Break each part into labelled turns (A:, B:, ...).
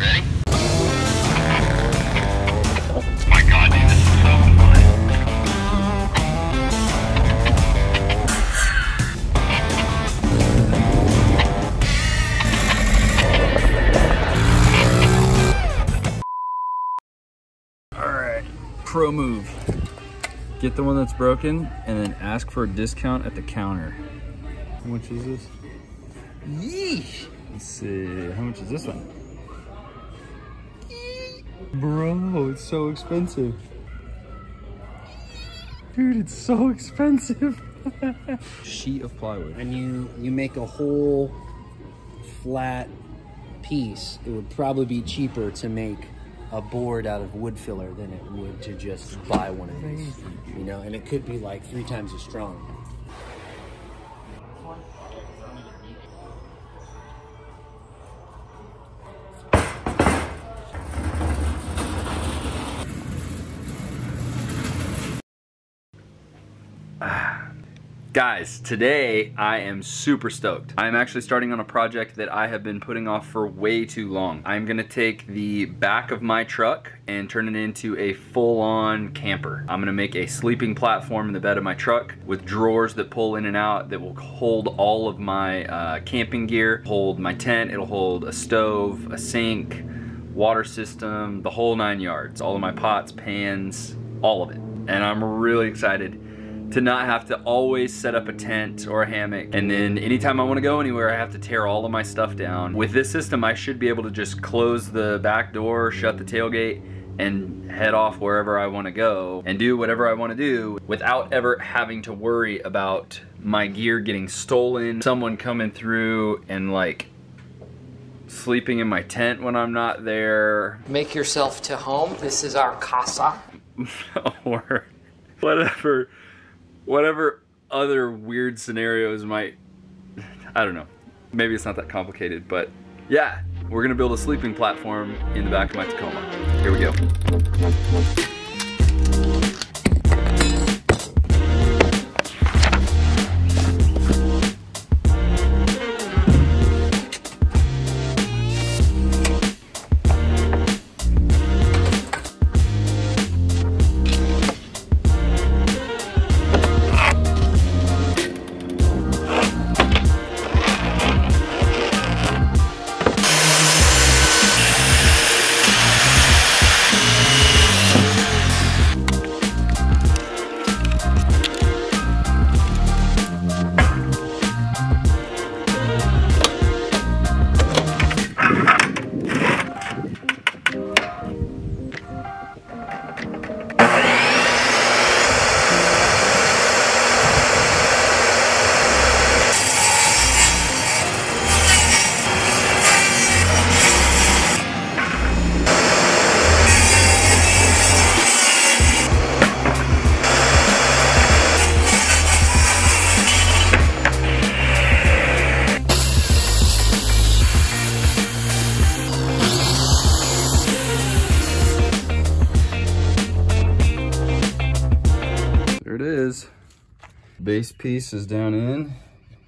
A: Ready? Oh my God, dude, this is so fun.
B: All right, pro move. Get the one that's broken and then ask for a discount at the counter. How much is this? Yeesh. Let's see, how much is this one? Bro, it's so expensive. Dude, it's so expensive. Sheet of plywood.
C: And you make a whole flat piece, it would probably be cheaper to make a board out of wood filler than it would to just buy one of these, you know, and it could be like 3 times as strong.
B: Guys, today I am super stoked. I'm actually starting on a project that I have been putting off for way too long. I'm gonna take the back of my truck and turn it into a full-on camper. I'm gonna make a sleeping platform in the bed of my truck with drawers that pull in and out that will hold all of my camping gear, hold my tent, it'll hold a stove, a sink, water system, the whole 9 yards, all of my pots, pans, all of it. And I'm really excited to not have to always set up a tent or a hammock, and then anytime I want to go anywhere I have to tear all of my stuff down. With this system I should be able to just close the back door, shut the tailgate, and head off wherever I want to go and do whatever I want to do without ever having to worry about my gear getting stolen, someone coming through and like sleeping in my tent when I'm not there.
C: Make yourself to home. This is our casa.
B: Or whatever other weird scenarios might, I don't know. Maybe it's not that complicated, but yeah, we're gonna build a sleeping platform in the back of my Tacoma. Here we go. There it is. Base piece is down in,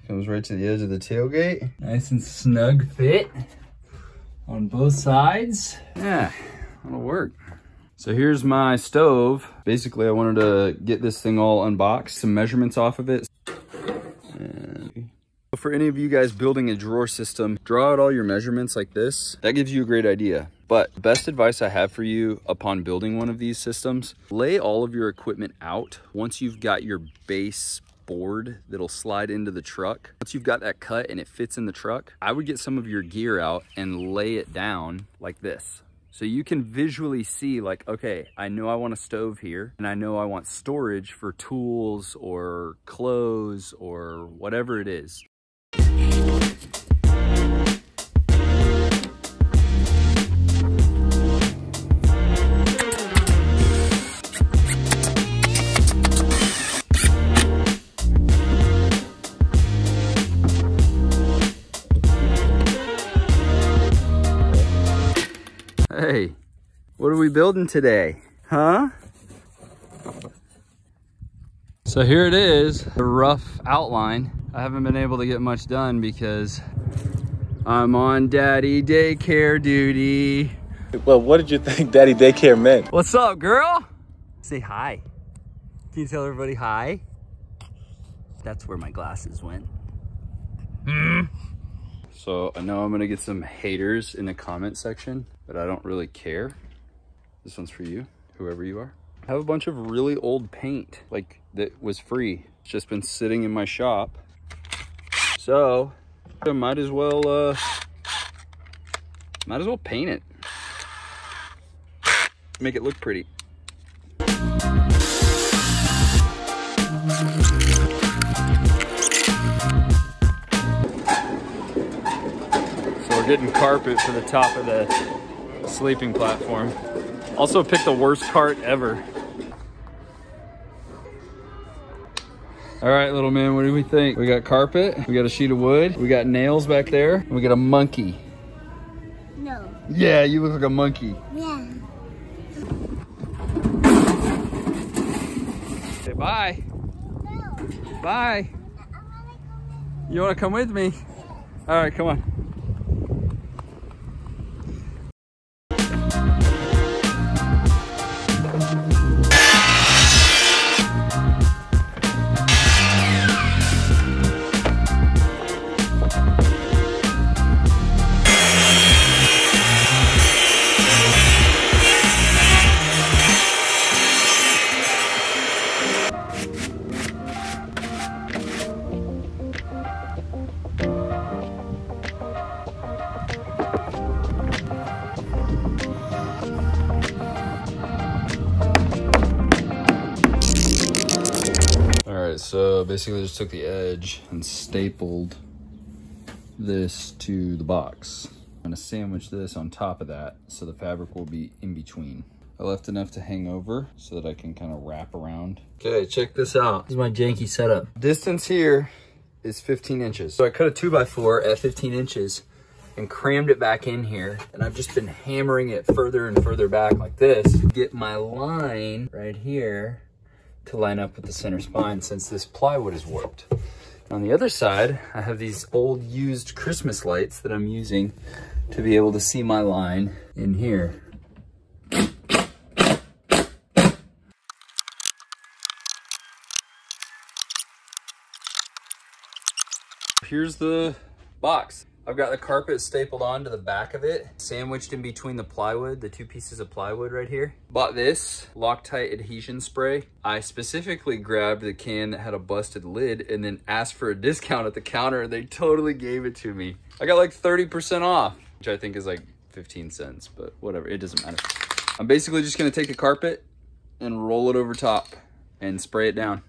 B: comes right to the edge of the tailgate. Nice and snug fit on both sides. Yeah, that'll work. So here's my stove. Basically, I wanted to get this thing all unboxed, some measurements off of it. And for any of you guys building a drawer system, draw out all your measurements like this. That gives you a great idea. But the best advice I have for you upon building one of these systems, lay all of your equipment out once you've got your base board that'll slide into the truck. Once you've got that cut and it fits in the truck, I would get some of your gear out and lay it down like this. So you can visually see like, okay, I know I want a stove here and I know I want storage for tools or clothes or whatever it is. Hey, what are we building today? Huh? So here it is, the rough outline. I haven't been able to get much done because I'm on daddy daycare duty.
D: Well, what did you think daddy daycare meant?
B: What's up, girl? Say hi. Can you tell everybody hi? That's where my glasses went. So I know I'm gonna get some haters in the comment section, but I don't really care. This one's for you, whoever you are. I have a bunch of really old paint, like that was free. It's just been sitting in my shop. So I might as well paint it. Make it look pretty. So we're getting carpet for the top of the sleeping platform. Also picked the worst cart ever. All right, little man, what do we think? We got carpet, we got a sheet of wood, we got nails back there, and we got a monkey.
E: No.
B: Yeah, you look like a monkey.
E: Yeah.
B: Say bye.
E: No.
B: Bye. You wanna come with me? All right, come on. So basically just took the edge and stapled this to the box. I'm gonna sandwich this on top of that so the fabric will be in between. I left enough to hang over so that I can kind of wrap around. Okay, check this out. This is my janky setup. Distance here is 15 inches. So I cut a 2x4 at 15 inches and crammed it back in here. And I've just been hammering it further and further back like this to get my line right here to line up with the center spine since this plywood is warped. On the other side, I have these old used Christmas lights that I'm using to be able to see my line in here. Here's the box. I've got the carpet stapled onto the back of it, sandwiched in between the plywood, the two pieces of plywood right here. Bought this Loctite adhesion spray. I specifically grabbed the can that had a busted lid and then asked for a discount at the counter and they totally gave it to me. I got like 30% off, which I think is like 15 cents, but whatever, it doesn't matter. I'm basically just gonna take a carpet and roll it over top and spray it down.